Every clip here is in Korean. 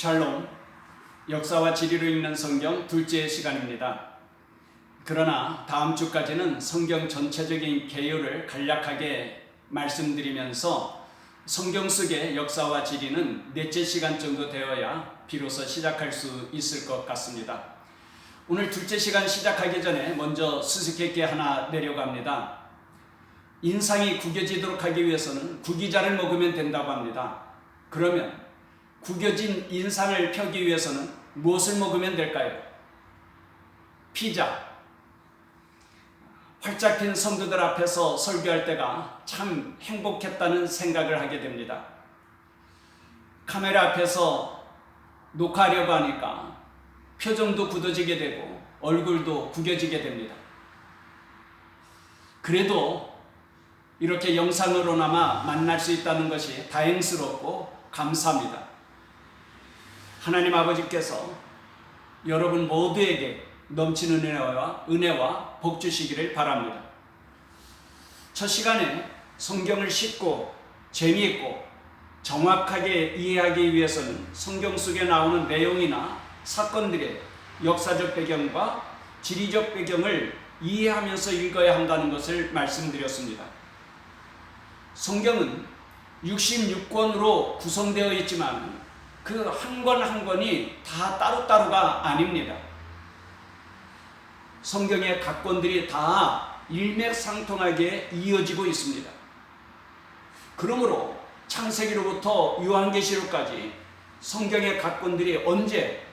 샬롬, 역사와 지리로 읽는 성경 둘째 시간입니다. 그러나 다음 주까지는 성경 전체적인 개요를 간략하게 말씀드리면서 성경 속의 역사와 지리는 넷째 시간 정도 되어야 비로소 시작할 수 있을 것 같습니다. 오늘 둘째 시간 시작하기 전에 먼저 수수께끼 하나 내려갑니다. 인상이 구겨지도록 하기 위해서는 구기자를 먹으면 된다고 합니다. 그러면 구겨진 인상을 펴기 위해서는 무엇을 먹으면 될까요? 피자. 활짝 핀 성도들 앞에서 설교할 때가 참 행복했다는 생각을 하게 됩니다. 카메라 앞에서 녹화하려고 하니까 표정도 굳어지게 되고 얼굴도 구겨지게 됩니다. 그래도 이렇게 영상으로나마 만날 수 있다는 것이 다행스럽고 감사합니다. 하나님 아버지께서 여러분 모두에게 넘치는 은혜와 복 주시기를 바랍니다. 첫 시간에 성경을 쉽고 재미있고 정확하게 이해하기 위해서는 성경 속에 나오는 내용이나 사건들의 역사적 배경과 지리적 배경을 이해하면서 읽어야 한다는 것을 말씀드렸습니다. 성경은 66권으로 구성되어 있지만 그 한 권 한 권이 다 따로따로가 아닙니다. 성경의 각 권들이 다 일맥상통하게 이어지고 있습니다. 그러므로 창세기로부터 요한계시록까지 성경의 각 권들이 언제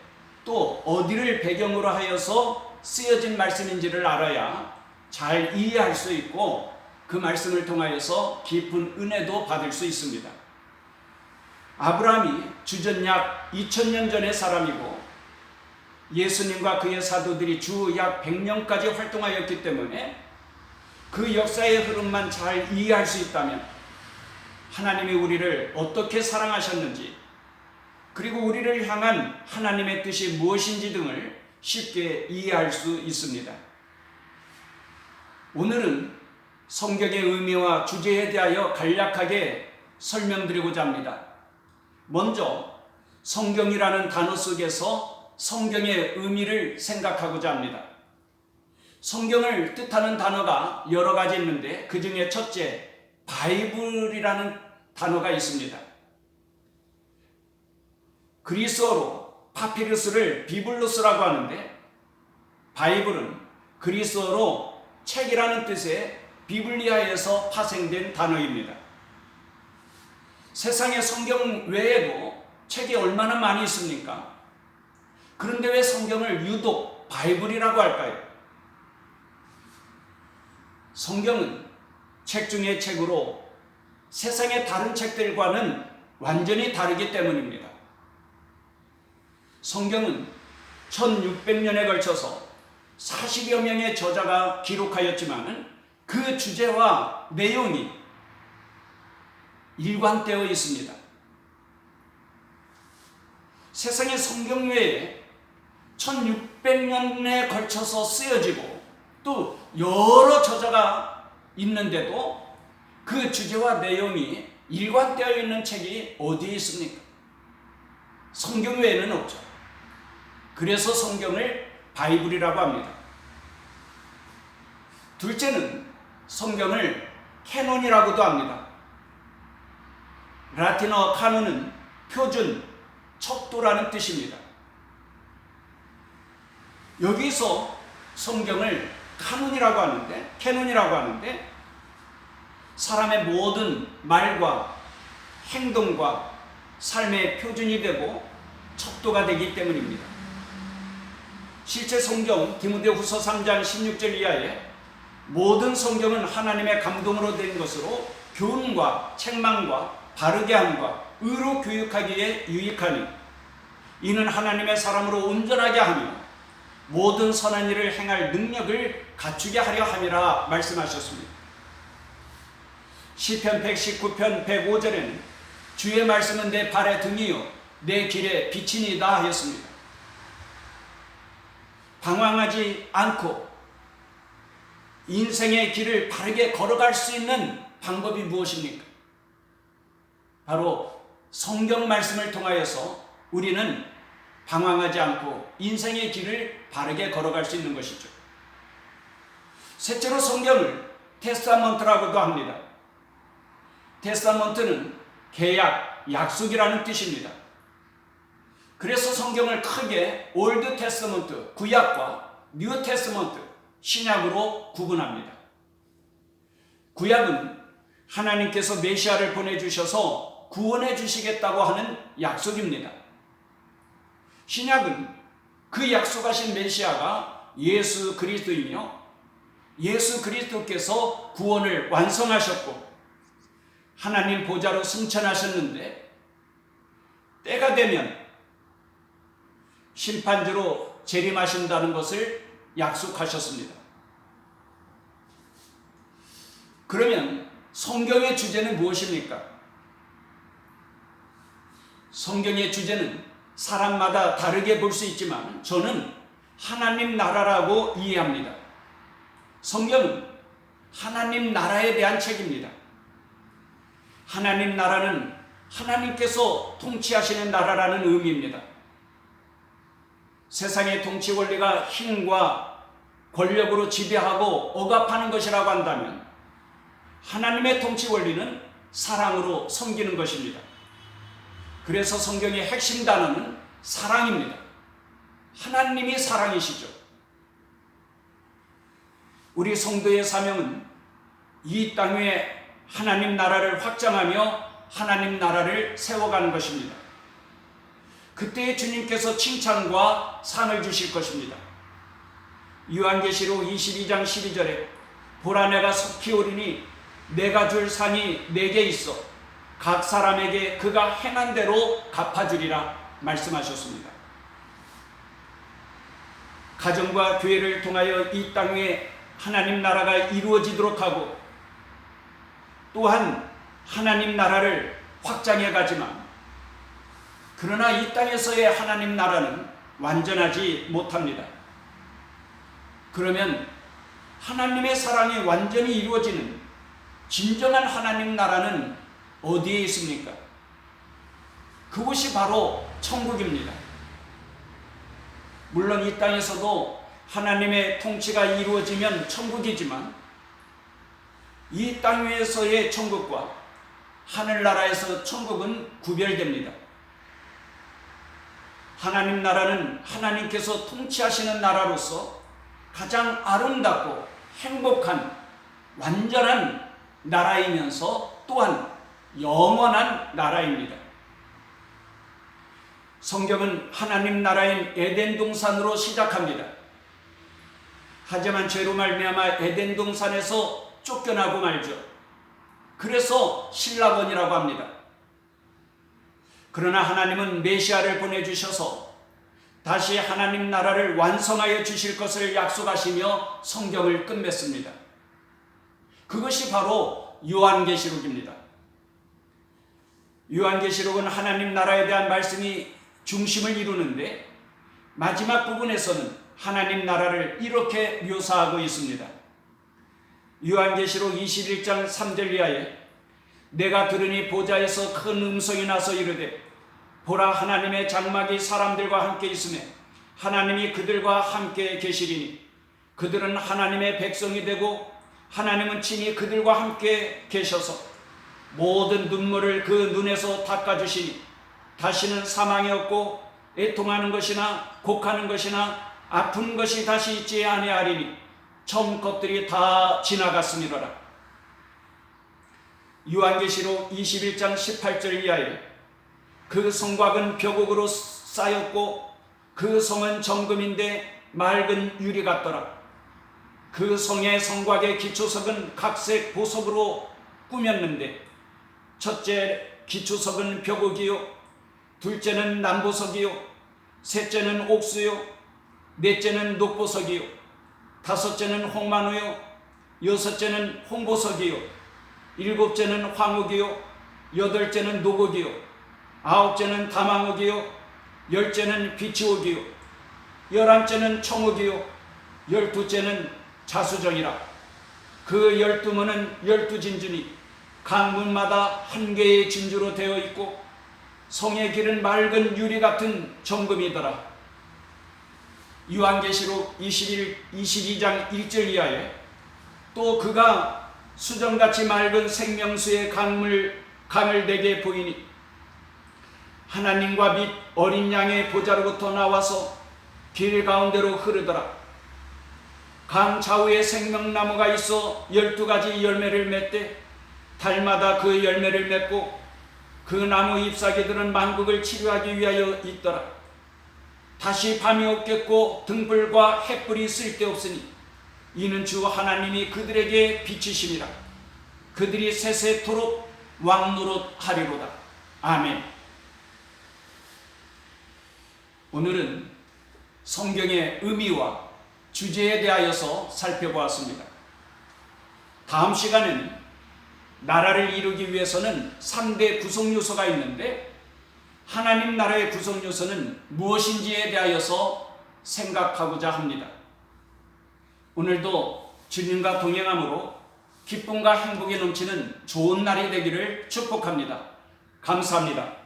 또 어디를 배경으로 하여서 쓰여진 말씀인지를 알아야 잘 이해할 수 있고 그 말씀을 통하여서 깊은 은혜도 받을 수 있습니다. 아브라함이 주전 약 2000년 전의 사람이고 예수님과 그의 사도들이 주 약 100년까지 활동하였기 때문에 그 역사의 흐름만 잘 이해할 수 있다면 하나님이 우리를 어떻게 사랑하셨는지 그리고 우리를 향한 하나님의 뜻이 무엇인지 등을 쉽게 이해할 수 있습니다. 오늘은 성경의 의미와 주제에 대하여 간략하게 설명드리고자 합니다. 먼저 성경이라는 단어 속에서 성경의 의미를 생각하고자 합니다. 성경을 뜻하는 단어가 여러 가지 있는데 그 중에 첫째, 바이블이라는 단어가 있습니다. 그리스어로 파피루스를 비블루스라고 하는데 바이블은 그리스어로 책이라는 뜻의 비블리아에서 파생된 단어입니다. 세상에 성경 외에도 책이 얼마나 많이 있습니까? 그런데 왜 성경을 유독 바이블이라고 할까요? 성경은 책 중의 책으로 세상의 다른 책들과는 완전히 다르기 때문입니다. 성경은 1600년에 걸쳐서 40여 명의 저자가 기록하였지만 그 주제와 내용이 일관되어 있습니다. 세상의 성경 외에 1600년에 걸쳐서 쓰여지고 또 여러 저자가 있는데도 그 주제와 내용이 일관되어 있는 책이 어디에 있습니까? 성경 외에는 없죠. 그래서 성경을 바이블이라고 합니다. 둘째는 성경을 캐논이라고도 합니다. 라틴어 카논은 표준, 척도라는 뜻입니다. 여기서 성경을 카논이라고 하는데, 캐논이라고 하는데 사람의 모든 말과 행동과 삶의 표준이 되고 척도가 되기 때문입니다. 실제 성경 디모데후서 3장 16절 이하에 모든 성경은 하나님의 감동으로 된 것으로 교훈과 책망과 바르게 함과 의로 교육하기에 유익하니 이는 하나님의 사람으로 온전하게 하며 모든 선한 일을 행할 능력을 갖추게 하려 함이라 말씀하셨습니다. 시편 119편 105절에는 주의 말씀은 내 발의 등이요 내 길의 빛이니이다 하였습니다. 방황하지 않고 인생의 길을 바르게 걸어갈 수 있는 방법이 무엇입니까? 바로 성경 말씀을 통하여서 우리는 방황하지 않고 인생의 길을 바르게 걸어갈 수 있는 것이죠. 셋째로 성경을 테스타먼트라고도 합니다. 테스타먼트는 계약, 약속이라는 뜻입니다. 그래서 성경을 크게 올드 테스타먼트, 구약과 뉴 테스타먼트, 신약으로 구분합니다. 구약은 하나님께서 메시아를 보내주셔서 구원해 주시겠다고 하는 약속입니다. 신약은 그 약속하신 메시아가 예수 그리스도이며 예수 그리스도께서 구원을 완성하셨고 하나님 보좌로 승천하셨는데 때가 되면 심판주로 재림하신다는 것을 약속하셨습니다. 그러면 성경의 주제는 무엇입니까? 성경의 주제는 사람마다 다르게 볼 수 있지만 저는 하나님 나라라고 이해합니다. 성경은 하나님 나라에 대한 책입니다. 하나님 나라는 하나님께서 통치하시는 나라라는 의미입니다. 세상의 통치 원리가 힘과 권력으로 지배하고 억압하는 것이라고 한다면 하나님의 통치 원리는 사랑으로 섬기는 것입니다. 그래서 성경의 핵심 단어는 사랑입니다. 하나님이 사랑이시죠. 우리 성도의 사명은 이 땅 위에 하나님 나라를 확장하며 하나님 나라를 세워가는 것입니다. 그때 주님께서 칭찬과 상을 주실 것입니다. 요한계시록 22장 12절에 보라 내가 속히 오리니 내가 줄 상이 내게 있어 각 사람에게 그가 행한 대로 갚아주리라 말씀하셨습니다. 가정과 교회를 통하여 이 땅 위에 하나님 나라가 이루어지도록 하고 또한 하나님 나라를 확장해 가지만 그러나 이 땅에서의 하나님 나라는 완전하지 못합니다. 그러면 하나님의 사랑이 완전히 이루어지는 진정한 하나님 나라는 어디에 있습니까? 그곳이 바로 천국입니다. 물론 이 땅에서도 하나님의 통치가 이루어지면 천국이지만 이 땅 위에서의 천국과 하늘나라에서 천국은 구별됩니다. 하나님 나라는 하나님께서 통치하시는 나라로서 가장 아름답고 행복한 완전한 나라이면서 또한 영원한 나라입니다. 성경은 하나님 나라인 에덴 동산으로 시작합니다. 하지만 죄로 말미암아 에덴 동산에서 쫓겨나고 말죠. 그래서 신라본이라고 합니다. 그러나 하나님은 메시아를 보내주셔서 다시 하나님 나라를 완성하여 주실 것을 약속하시며 성경을 끝맺습니다. 그것이 바로 요한계시록입니다. 요한계시록은 하나님 나라에 대한 말씀이 중심을 이루는데 마지막 부분에서는 하나님 나라를 이렇게 묘사하고 있습니다. 요한계시록 21장 3절 이하에 내가 들으니 보좌에서 큰 음성이 나서 이르되 보라 하나님의 장막이 사람들과 함께 있으며 하나님이 그들과 함께 계시리니 그들은 하나님의 백성이 되고 하나님은 친히 그들과 함께 계셔서 모든 눈물을 그 눈에서 닦아주시니 다시는 사망이 없고 애통하는 것이나 곡하는 것이나 아픈 것이 다시 있지 아니하리니 처음 것들이 다 지나갔으니로라. 요한계시록 21장 18절 이하에 그 성곽은 벽옥으로 쌓였고 그 성은 정금인데 맑은 유리 같더라. 그 성의 성곽의 기초석은 각색 보석으로 꾸몄는데 첫째 기초석은 벽옥이요 둘째는 남보석이요 셋째는 옥수요 넷째는 녹보석이요 다섯째는 홍만우요 여섯째는 홍보석이요 일곱째는 황옥이요 여덟째는 녹옥이요 아홉째는 다망옥이요 열째는 비치옥이요 열한째는 청옥이요 열두째는 자수정이라. 그 12문은 12진주니 각 문마다 한 개의 진주로 되어 있고 성의 길은 맑은 유리 같은 정금이더라. 요한계시록 22장 1절 이하에 또 그가 수정같이 맑은 생명수의 강을 내게 보이니 하나님과 및 어린 양의 보좌로부터 나와서 길 가운데로 흐르더라. 강 좌우에 생명나무가 있어 12가지 열매를 맺되 달마다 그 열매를 맺고 그 나무 잎사귀들은 만국을 치료하기 위하여 있더라. 다시 밤이 없겠고 등불과 햇불이 쓸데없으니 이는 주 하나님이 그들에게 비치심이라. 그들이 세세토록 왕노릇하리로다. 아멘. 오늘은 성경의 의미와 주제에 대하여서 살펴보았습니다. 다음 시간에는 나라를 이루기 위해서는 3대 구성 요소가 있는데 하나님 나라의 구성 요소는 무엇인지에 대하여서 생각하고자 합니다. 오늘도 주님과 동행함으로 기쁨과 행복이 넘치는 좋은 날이 되기를 축복합니다. 감사합니다.